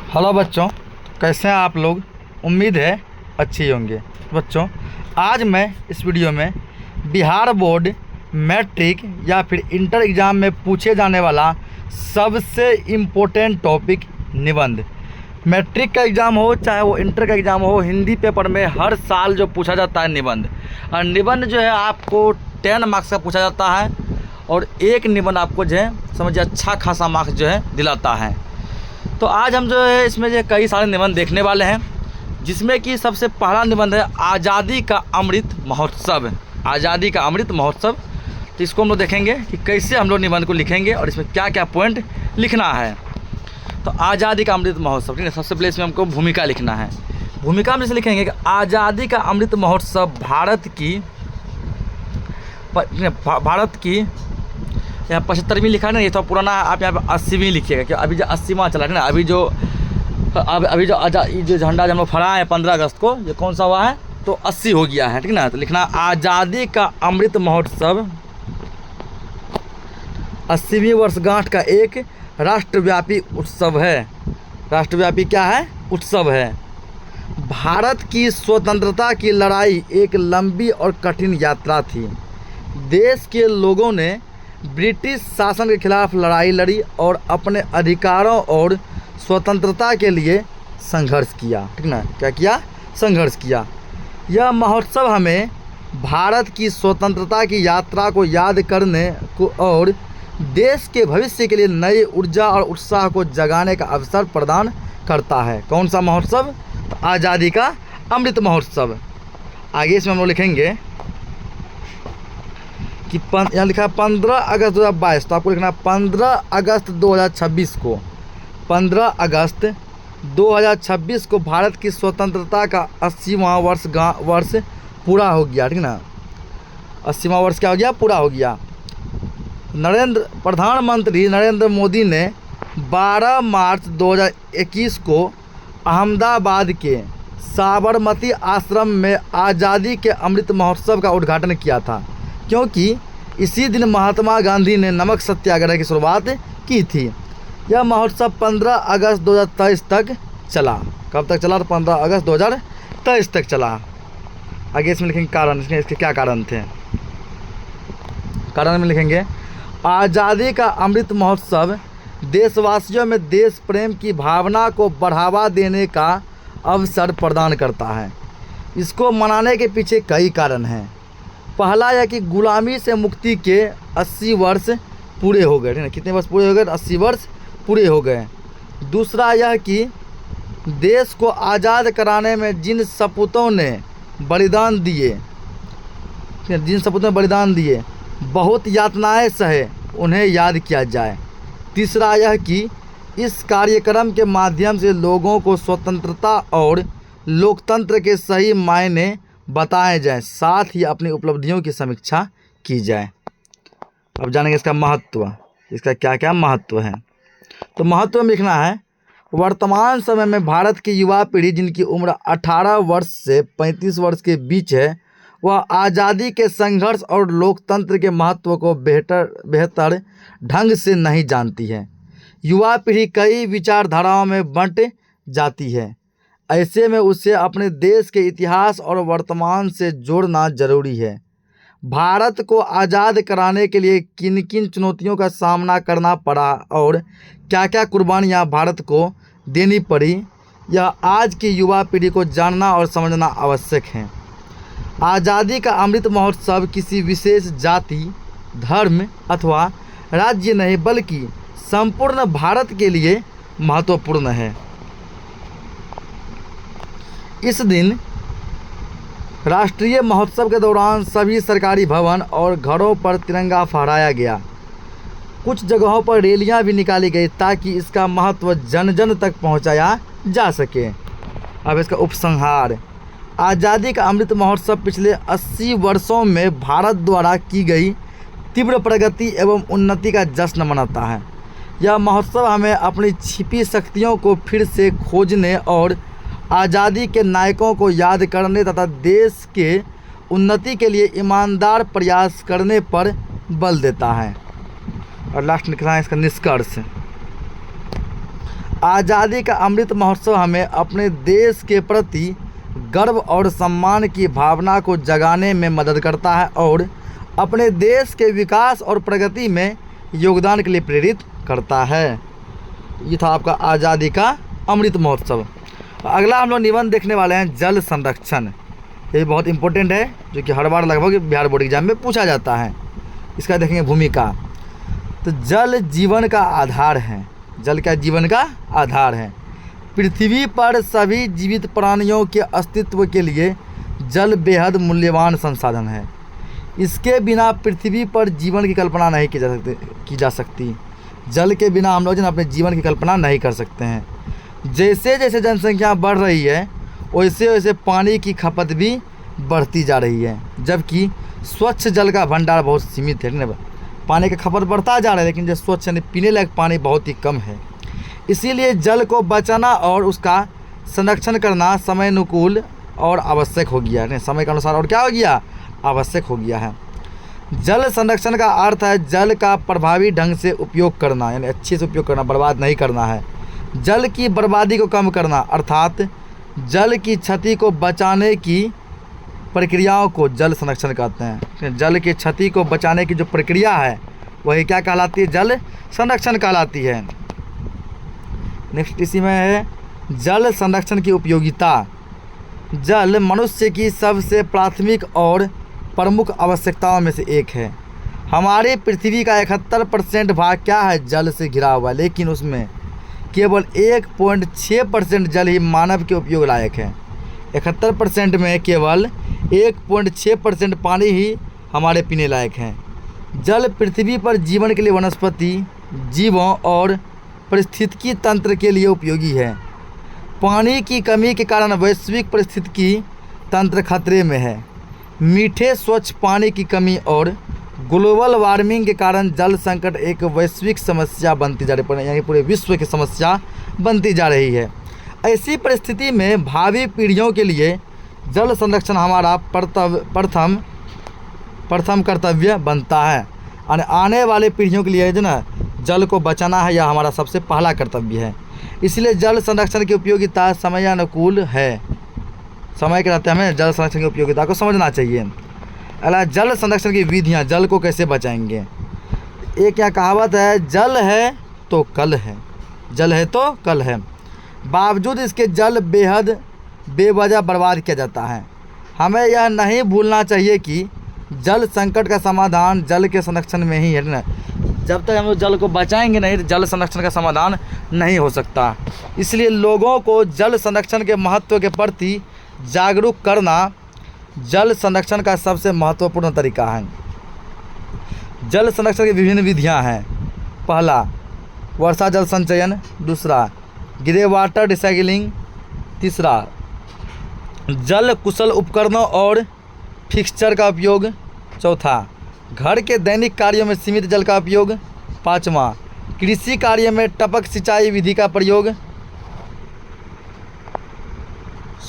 Hello बच्चों, कैसे हैं आप लोग। उम्मीद है अच्छे होंगे। बच्चों, आज मैं इस वीडियो में बिहार बोर्ड मैट्रिक या फिर इंटर एग्ज़ाम में पूछे जाने वाला सबसे इम्पोर्टेंट टॉपिक निबंध। मैट्रिक का एग्ज़ाम हो चाहे वो इंटर का एग्ज़ाम हो, हिंदी पेपर में हर साल जो पूछा जाता है निबंध, और निबंध जो है आपको 10 मार्क्स का पूछा जाता है और एक निबंध आपको जो है समझिए अच्छा खासा मार्क्स जो है दिलाता है। तो आज हम जो है इसमें जो कई सारे निबंध देखने वाले हैं, जिसमें कि सबसे पहला निबंध है आज़ादी का अमृत महोत्सव। आज़ादी का अमृत महोत्सव, तो इसको हम लोग देखेंगे कि कैसे हम लोग निबंध को लिखेंगे और इसमें क्या क्या पॉइंट लिखना है। तो आज़ादी का अमृत महोत्सव, ठीक है। सबसे पहले इसमें हमको भूमिका लिखना है। भूमिका में जैसे लिखेंगे कि आज़ादी का अमृत महोत्सव भारत की यहाँ 75वीं लिखा है ना, ये तो पुराना, आप यहाँ पे 80वीं लिखिएगा, कि अभी जो 80वां चला है ना, अभी जो झंडा जब हम लोग फहराए हैं 15 अगस्त को, ये कौन सा हुआ है, तो 80 हो गया है, ठीक ना। तो लिखना आज़ादी का अमृत महोत्सव 80वीं वर्षगांठ का एक राष्ट्रव्यापी उत्सव है। राष्ट्रव्यापी क्या है? उत्सव है। भारत की स्वतंत्रता की लड़ाई एक लंबी और कठिन यात्रा थी। देश के लोगों ने ब्रिटिश शासन के खिलाफ लड़ाई लड़ी और अपने अधिकारों और स्वतंत्रता के लिए संघर्ष किया, ठीक ना। क्या किया? संघर्ष किया। यह महोत्सव हमें भारत की स्वतंत्रता की यात्रा को याद करने को और देश के भविष्य के लिए नई ऊर्जा और उत्साह को जगाने का अवसर प्रदान करता है। कौन सा महोत्सव? तो आज़ादी का अमृत महोत्सव। आगे इसमें हम लोग लिखेंगे कि यहाँ लिखा है 15 अगस्त 2022, तो आपको लिखना है 15 अगस्त 2026 को। 15 अगस्त 2026 को भारत की स्वतंत्रता का 80वां वर्ष पूरा हो गया, ठीक ना। 80वां वर्ष क्या हो गया? पूरा हो गया। प्रधानमंत्री नरेंद्र मोदी ने 12 मार्च 2021 को अहमदाबाद के साबरमती आश्रम में आज़ादी के अमृत महोत्सव का उद्घाटन किया था, क्योंकि इसी दिन महात्मा गांधी ने नमक सत्याग्रह की शुरुआत की थी। यह महोत्सव 15 अगस्त 2023 तक चला। कब तक चला? तो 15 अगस्त 2023 तक चला। आगे इसमें लिखेंगे कारण, इसके क्या कारण थे। कारण में लिखेंगे आज़ादी का अमृत महोत्सव देशवासियों में देश प्रेम की भावना को बढ़ावा देने का अवसर प्रदान करता है। इसको मनाने के पीछे कई कारण हैं। पहला यह कि गुलामी से मुक्ति के 80 वर्ष पूरे हो गए, ठीक है। कितने वर्ष पूरे हो गए? 80 वर्ष पूरे हो गए। दूसरा यह कि देश को आज़ाद कराने में जिन सपूतों ने बलिदान दिए, बहुत यातनाएं सहे, उन्हें याद किया जाए। तीसरा यह कि इस कार्यक्रम के माध्यम से लोगों को स्वतंत्रता और लोकतंत्र के सही मायने बताए जाएं, साथ ही अपनी उपलब्धियों की समीक्षा की जाए। अब जानेंगे इसका महत्व, इसका क्या क्या महत्व है। तो महत्व में लिखना है वर्तमान समय में भारत की युवा पीढ़ी, जिनकी उम्र 18 वर्ष से 35 वर्ष के बीच है, वह आज़ादी के संघर्ष और लोकतंत्र के महत्व को बेहतर ढंग से नहीं जानती है। युवा पीढ़ी कई विचारधाराओं में बंट जाती है। ऐसे में उसे अपने देश के इतिहास और वर्तमान से जोड़ना जरूरी है। भारत को आज़ाद कराने के लिए किन किन चुनौतियों का सामना करना पड़ा और क्या क्या कुर्बानियाँ भारत को देनी पड़ी, यह आज की युवा पीढ़ी को जानना और समझना आवश्यक है। आज़ादी का अमृत महोत्सव किसी विशेष जाति, धर्म अथवा राज्य नहीं, बल्कि संपूर्ण भारत के लिए महत्वपूर्ण है। इस दिन राष्ट्रीय महोत्सव के दौरान सभी सरकारी भवन और घरों पर तिरंगा फहराया गया। कुछ जगहों पर रैलियां भी निकाली गई ताकि इसका महत्व जन जन तक पहुंचाया जा सके। अब इसका उपसंहार, आज़ादी का अमृत महोत्सव पिछले 80 वर्षों में भारत द्वारा की गई तीव्र प्रगति एवं उन्नति का जश्न मनाता है। यह महोत्सव हमें अपनी छिपी शक्तियों को फिर से खोजने और आज़ादी के नायकों को याद करने तथा देश के उन्नति के लिए ईमानदार प्रयास करने पर बल देता है। और लास्ट लिखना है इसका निष्कर्ष। आज़ादी का अमृत महोत्सव हमें अपने देश के प्रति गर्व और सम्मान की भावना को जगाने में मदद करता है और अपने देश के विकास और प्रगति में योगदान के लिए प्रेरित करता है। ये था आपका आज़ादी का अमृत महोत्सव। अगला हम लोग निबंध देखने वाले हैं जल संरक्षण। ये बहुत इंपॉर्टेंट है, जो कि हर बार लगभग बिहार बोर्ड एग्जाम में पूछा जाता है। इसका देखेंगे भूमिका। तो जल जीवन का आधार है। जल क्या जीवन का आधार है। पृथ्वी पर सभी जीवित प्राणियों के अस्तित्व के लिए जल बेहद मूल्यवान संसाधन है। इसके बिना पृथ्वी पर जीवन की कल्पना नहीं की जा सकती। जल के बिना हम लोग अपने जीवन की कल्पना नहीं कर सकते हैं। जैसे जैसे जनसंख्या बढ़ रही है वैसे वैसे पानी की खपत भी बढ़ती जा रही है, जबकि स्वच्छ जल का भंडार बहुत सीमित है। पानी का खपत बढ़ता जा रहा है, लेकिन जो स्वच्छ यानी पीने लायक पानी बहुत ही कम है। इसीलिए जल को बचाना और उसका संरक्षण करना समयानुकूल और आवश्यक हो गया है। समय के अनुसार और क्या हो गया, आवश्यक हो गया है। जल संरक्षण का अर्थ है जल का प्रभावी ढंग से उपयोग करना, यानी अच्छे से उपयोग करना, बर्बाद नहीं करना है। जल की बर्बादी को कम करना अर्थात जल की क्षति को बचाने की प्रक्रियाओं को जल संरक्षण कहते हैं। जल की क्षति को बचाने की जो प्रक्रिया है वही क्या कहलाती है, जल संरक्षण कहलाती है। नेक्स्ट इसी में है जल संरक्षण की उपयोगिता। जल मनुष्य की सबसे प्राथमिक और प्रमुख आवश्यकताओं में से एक है। हमारी पृथ्वी का 71% भाग क्या है, जल से घिरा हुआ है, लेकिन उसमें केवल 1.6% जल ही मानव के उपयोग लायक है। 71% में केवल 1.6% पानी ही हमारे पीने लायक है। जल पृथ्वी पर जीवन के लिए, वनस्पति जीवों और पारिस्थितिकी तंत्र के लिए उपयोगी है। पानी की कमी के कारण वैश्विक पारिस्थितिकी तंत्र खतरे में है। मीठे स्वच्छ पानी की कमी और ग्लोबल वार्मिंग के कारण जल संकट एक वैश्विक समस्या बनती जा रही है, यानी पूरे विश्व की समस्या बनती जा रही है। ऐसी परिस्थिति में भावी पीढ़ियों के लिए जल संरक्षण हमारा प्रथम कर्तव्य बनता है। आने वाले पीढ़ियों के लिए जो ना जल को बचाना है, यह हमारा सबसे पहला कर्तव्य है। इसलिए जल संरक्षण की उपयोगिता समयानुकूल है। समय के रहते हमें जल संरक्षण की उपयोगिता को समझना चाहिए। अगला जल संरक्षण की विधियाँ, जल को कैसे बचाएंगे। एक क्या कहावत है, जल है तो कल है, जल है तो कल है। बावजूद इसके जल बेहद बेवजह बर्बाद किया जाता है। हमें यह नहीं भूलना चाहिए कि जल संकट का समाधान जल के संरक्षण में ही है ना। जब तक हम लोग जल को बचाएंगे नहीं, तो जल संरक्षण का समाधान नहीं हो सकता। इसलिए लोगों को जल संरक्षण के महत्व के प्रति जागरूक करना जल संरक्षण का सबसे महत्वपूर्ण तरीका है। जल संरक्षण की विभिन्न विधियां हैं। पहला, वर्षा जल संचयन। दूसरा, ग्रे वाटर रिसाइकलिंग। तीसरा, जल कुशल उपकरणों और फिक्सचर का उपयोग। चौथा, घर के दैनिक कार्यों में सीमित जल का उपयोग। पाँचवा, कृषि कार्य में टपक सिंचाई विधि का प्रयोग।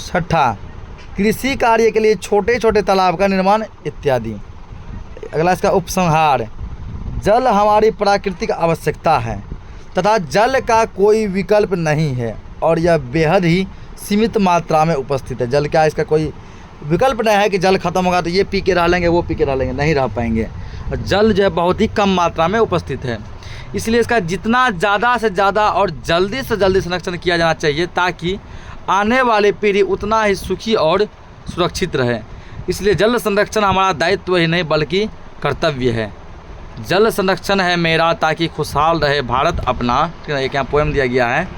छठा, कृषि कार्य के लिए छोटे छोटे तालाब का निर्माण इत्यादि। अगला इसका उपसंहार। जल हमारी प्राकृतिक आवश्यकता है तथा जल का कोई विकल्प नहीं है और यह बेहद ही सीमित मात्रा में उपस्थित है। जल क्या, इसका कोई विकल्प नहीं है कि जल खत्म होगा तो ये पी के रह लेंगे, वो पी के रह लेंगे, नहीं रह पाएंगे। जल जो है बहुत ही कम मात्रा में उपस्थित है। इसलिए इसका जितना ज़्यादा से ज़्यादा और जल्दी से जल्दी संरक्षण किया जाना चाहिए, ताकि आने वाली पीढ़ी उतना ही सुखी और सुरक्षित रहे। इसलिए जल संरक्षण हमारा दायित्व ही नहीं बल्कि कर्तव्य है। जल संरक्षण है मेरा ताकि खुशहाल रहे भारत अपना। ठीक है, एक यहाँ पोएम दिया गया है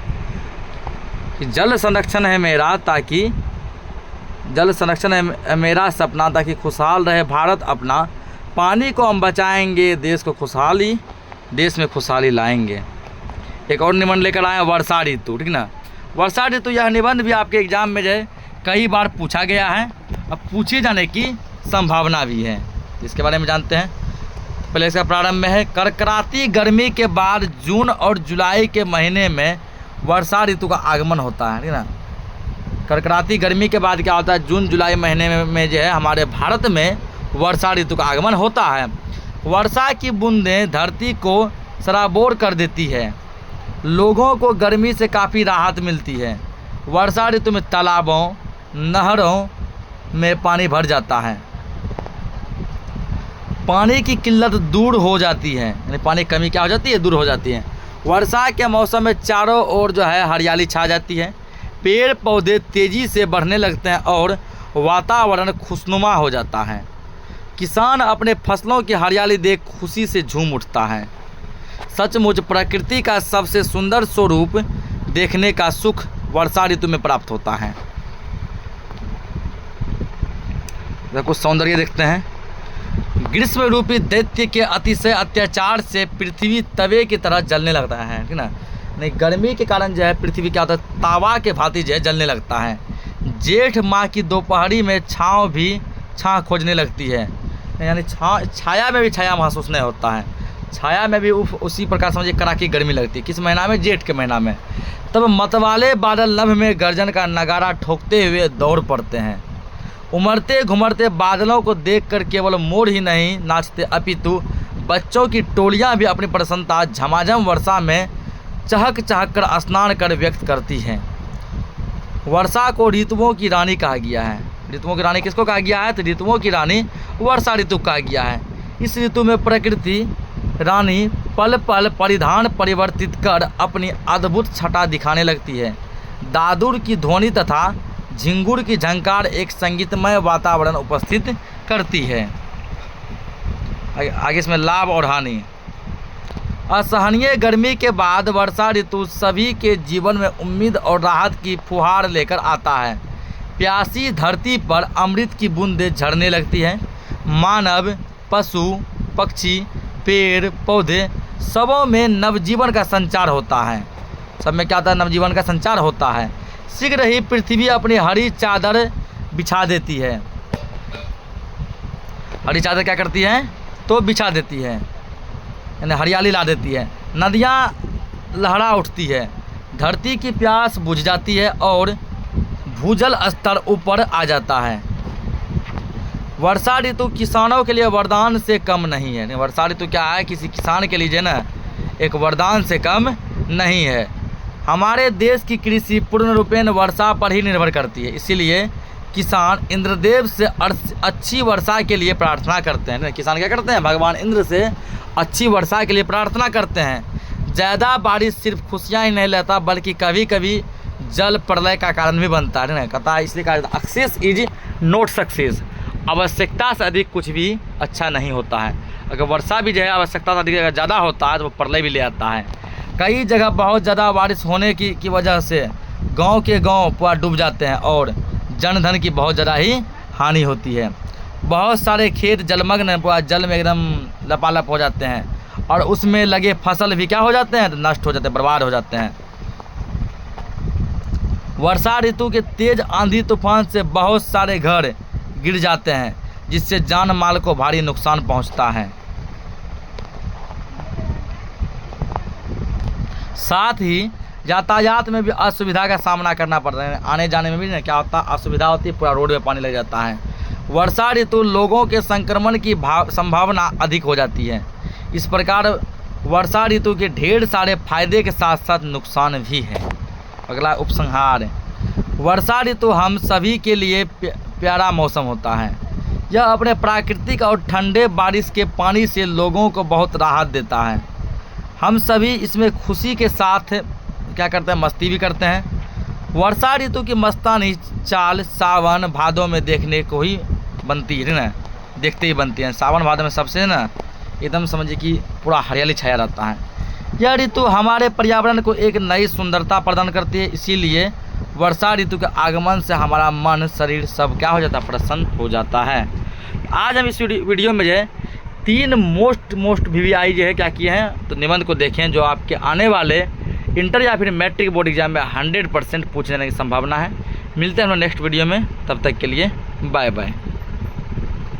कि जल संरक्षण है मेरा ताकि, जल संरक्षण है मेरा सपना ताकि खुशहाल रहे भारत अपना। पानी को हम बचाएंगे, देश में खुशहाली लाएंगे। एक और निबंध लेकर आए वर्षा ऋतु। ठीक ना, वर्षा ऋतु यह निबंध भी आपके एग्जाम में जो है कई बार पूछा गया है, अब पूछे जाने की संभावना भी है। इसके बारे में जानते हैं। पहले इसका प्रारंभ में है, कड़कड़ाती गर्मी के बाद जून और जुलाई के महीने में वर्षा ऋतु का आगमन होता है। ठीक ना, कड़कड़ाती गर्मी के बाद क्या होता है, जून जुलाई महीने में जो है हमारे भारत में वर्षा ऋतु का आगमन होता है। वर्षा की बूंदें धरती को सराबोर कर देती है। लोगों को गर्मी से काफ़ी राहत मिलती है। वर्षा ऋतु में तालाबों, नहरों में पानी भर जाता है, पानी की किल्लत दूर हो जाती है, यानी पानी की कमी क्या हो जाती है, दूर हो जाती है। वर्षा के मौसम में चारों ओर जो है हरियाली छा जाती है, पेड़ पौधे तेज़ी से बढ़ने लगते हैं और वातावरण खुशनुमा हो जाता है। किसान अपने फसलों की हरियाली देख खुशी से झूम उठता है। सचमुच प्रकृति का सबसे सुंदर स्वरूप देखने का सुख वर्षा ऋतु में प्राप्त होता है। कुछ सौंदर्य देखते हैं। ग्रीष्म रूपी दैत्य के अतिशय अत्याचार से पृथ्वी तवे की तरह जलने लगता है, ठीक ना। नहीं, गर्मी के कारण जो है पृथ्वी क्या होता है, तावा के भांति जो है जलने लगता है। जेठ माह की दोपहरी में छाँव भी छाँ खोजने लगती है, यानी छाया में भी छाया महसूस नहीं होता है। छाया में भी उसी प्रकार समझिए कड़ाकी गर्मी लगती है। किस महीना में, जेठ के महीना में। तब मतवाले बादल नभ में गर्जन का नगारा ठोकते हुए दौड़ पड़ते हैं। उमड़ते घुमड़ते बादलों को देखकर केवल मोर ही नहीं नाचते, अपितु बच्चों की टोलियां भी अपनी प्रसन्नता झमाझम वर्षा में चहक चहक कर स्नान कर व्यक्त करती हैं। वर्षा को ऋतुओं की रानी कहा गया है। ऋतुओं की रानी किसको कहा गया है, तो ऋतुओं की रानी वर्षा ऋतु कहा गया है। इस ऋतु में प्रकृति रानी पल पल परिधान परिवर्तित कर अपनी अद्भुत छटा दिखाने लगती है। दादुर की ध्वनि तथा झिंगुर की झंकार एक संगीतमय वातावरण उपस्थित करती है। आगे इसमें लाभ और हानि। असहनीय गर्मी के बाद वर्षा ऋतु सभी के जीवन में उम्मीद और राहत की फुहार लेकर आता है। प्यासी धरती पर अमृत की बूंदें झड़ने लगती हैं। मानव, पशु, पक्षी, पेड़ पौधे सबों में नवजीवन का संचार होता है। सब में क्या होता है, नवजीवन का संचार होता है। शीघ्र ही पृथ्वी अपनी हरी चादर बिछा देती है। हरी चादर क्या करती है, तो बिछा देती है, यानी हरियाली ला देती है। नदियाँ लहरा उठती है, धरती की प्यास बुझ जाती है और भूजल स्तर ऊपर आ जाता है। वर्षा ऋतु किसानों के लिए वरदान से कम नहीं है। वर्षा ऋतु क्या है, किसी किसान के लिए जो है ना एक वरदान से कम नहीं है। हमारे देश की कृषि पूर्ण रूपेण वर्षा पर ही निर्भर करती है, इसीलिए किसान इंद्रदेव से अच्छी वर्षा के लिए प्रार्थना करते हैं। किसान क्या करते हैं, भगवान इंद्र से अच्छी वर्षा के लिए प्रार्थना करते हैं। ज़्यादा बारिश सिर्फ खुशियाँ ही नहीं लाता बल्कि कभी कभी जल प्रलय का कारण भी बनता है ना। कहता है इसलिए कहा जाता है एक्सेस इज नॉट सक्सेस। आवश्यकता से अधिक कुछ भी अच्छा नहीं होता है। अगर वर्षा भी जो है आवश्यकता से अधिक अगर ज़्यादा होता है तो वो प्रलय भी ले आता है। कई जगह बहुत ज़्यादा बारिश होने की वजह से गांव के गांव पूरा डूब जाते हैं और जनधन की बहुत ज़्यादा ही हानि होती है। बहुत सारे खेत जलमग्न पूरा जल में एकदम लपालप हो जाते हैं और उसमें लगे फसल भी क्या हो जाते हैं, नष्ट हो जाते हैं, बर्बाद हो जाते हैं। वर्षा ऋतु के तेज आंधी तूफान से बहुत सारे घर गिर जाते हैं जिससे जान माल को भारी नुकसान पहुंचता है। साथ ही यातायात में भी असुविधा का सामना करना पड़ता है। आने जाने में भी ना क्या होता है, असुविधा होती है, पूरा रोड में पानी लग जाता है। वर्षा ऋतु लोगों के संक्रमण की संभावना अधिक हो जाती है। इस प्रकार वर्षा ऋतु के ढेर सारे फायदे के साथ साथ नुकसान भी है। अगला उपसंहार। वर्षा ऋतु हम सभी के लिए प्यारा मौसम होता है। यह अपने प्राकृतिक और ठंडे बारिश के पानी से लोगों को बहुत राहत देता है। हम सभी इसमें खुशी के साथ क्या करते हैं, मस्ती भी करते हैं। वर्षा ऋतु की मस्तानी चाल सावन भादों में देखने को ही बनती है ना, देखते ही बनती है। सावन भादों में सबसे ना एकदम समझिए कि पूरा हरियाली छाया रहता है। यह ऋतु हमारे पर्यावरण को एक नई सुंदरता प्रदान करती है, इसीलिए वर्षा ऋतु के आगमन से हमारा मन शरीर सब क्या हो जाता है, प्रसन्न हो जाता है। आज हम इस वीडियो में जो है 3 मोस्ट VVI जो है क्या किए हैं, तो निबंध को देखें जो आपके आने वाले इंटर या फिर मैट्रिक बोर्ड एग्जाम में 100% पूछने की संभावना है। मिलते हैं हम नेक्स्ट वीडियो में, तब तक के लिए बाय बाय।